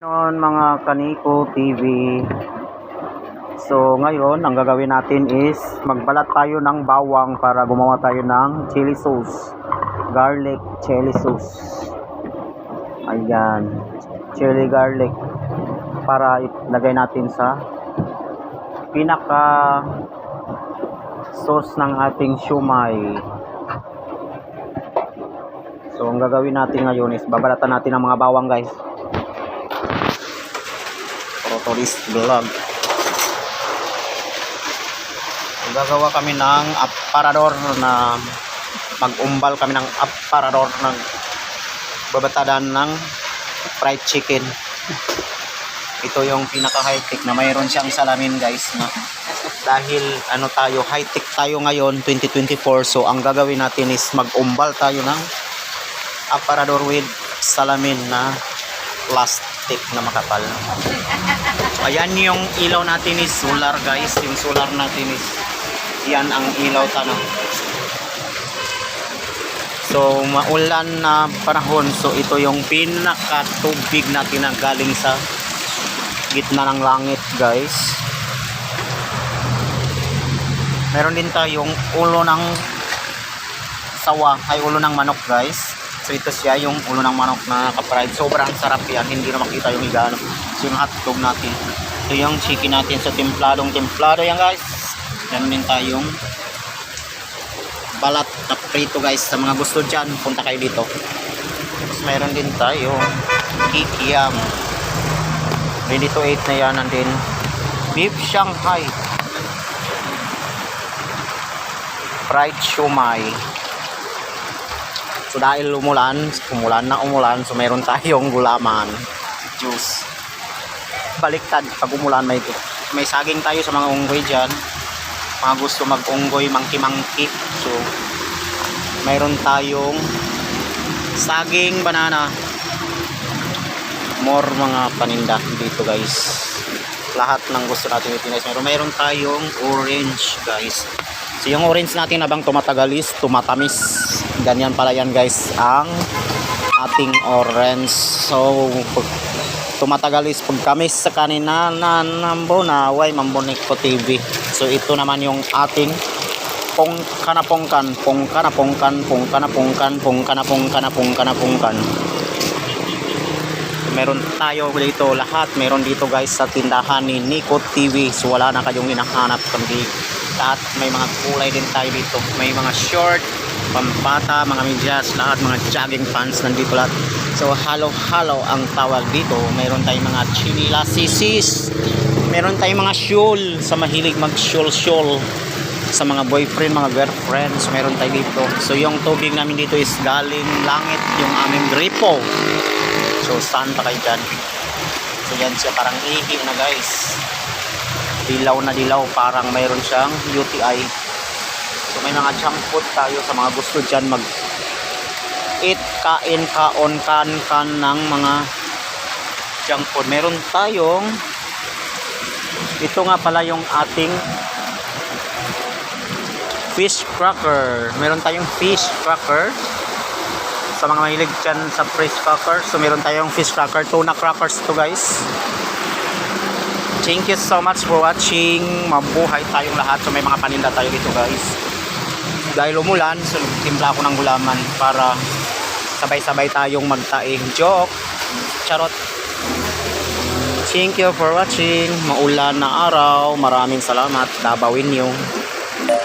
Ngayon mga Kaniko TV. So ngayon ang gagawin natin is magbalat tayo ng bawang para gumawa tayo ng chili sauce, garlic chili sauce. Ayan, chili garlic para ilagay natin sa pinaka sauce ng ating siomai. So ang gagawin natin ngayon is babalatan natin ang mga bawang, guys. Tourist vlog. Gagawa kami ng aparador na mag-umbal kami ng aparador ng babatadan ng fried chicken. Ito yung pinaka high-tech na mayroon siyang salamin, guys, na dahil ano tayo, high-tech tayo ngayon 2024. So ang gagawin natin is mag-umbal tayo ng aparador with salamin na plastic na makapal. Ayan, yung ilaw natin is solar, guys. Yung solar natin is yan ang ilaw tanong. So maulan na panahon, so ito yung pinaka tubig natin na galing sa gitna ng langit, guys. Meron din tayong ulo ng sawa, ay ulo ng manok, guys. So ito siya yung ulo ng manok na naka-fried. Sobrang sarap yan, hindi na makita yung higano. So yung hotdog natin, ito yung chicken natin. So templadong templado yan, guys. Meron din tayong balat na prito, guys. Sa mga gusto dyan, punta kayo dito. Tapos meron din tayong kikiam, ready to eat na yan. And then beef Shanghai, fried siomai. So dahil umulan, so meron tayong gulaman, juice. Baliktad, pag umulan may saging tayo sa mga unggoy dyan. Mga gusto mag-unggoy, mangki-mangki. So meron tayong saging, banana. More mga paninda dito, guys. Lahat ng gusto natin itinis. Meron tayong orange, guys. So yung orange natin habang tumatagal is tumatamis. Ganyan pala yan, guys, ang ating orange. So tumatagal is pagkamis sa kanina na nambo mambonik ko TV. So ito naman yung ating pongkan. Meron tayo dito lahat. Meron dito, guys, sa tindahan ni Nico TV. So wala na kayong hinahanap kundi lahat. May mga kulay din tayo dito. May mga short, pampata, mga medyas, lahat mga jogging pants nandito lahat. So halo-halo ang tawag dito. Meron tayong mga chinilasisis. Meron tayong mga shawl sa mahilig mag-shawl sa mga boyfriend, mga girlfriend. So meron tayo dito. So yung tubig namin dito is galing langit, yung aming gripo. So saan pa kayo dyan? So yan siya, parang ihi na, guys. Dilaw na dilaw, parang mayroon siyang UTI. So may mga junk food tayo sa mga gusto dyan mag-eat, kain, kaon, kan ng mga junk food. Meron tayong, ito nga pala yung ating fish cracker. Meron tayong fish cracker sa mga mahilig dyan sa fish cracker. So meron tayong fish cracker, tuna crackers to, guys. Thank you so much for watching. Mabuhay tayong lahat. So may mga paninda tayo dito, guys. Dahil umulan, so timpla ako ng gulaman para sabay-sabay tayong magtaing. Joke, charot. Thank you for watching. Maulan na araw. Maraming salamat. Dabawin nyo.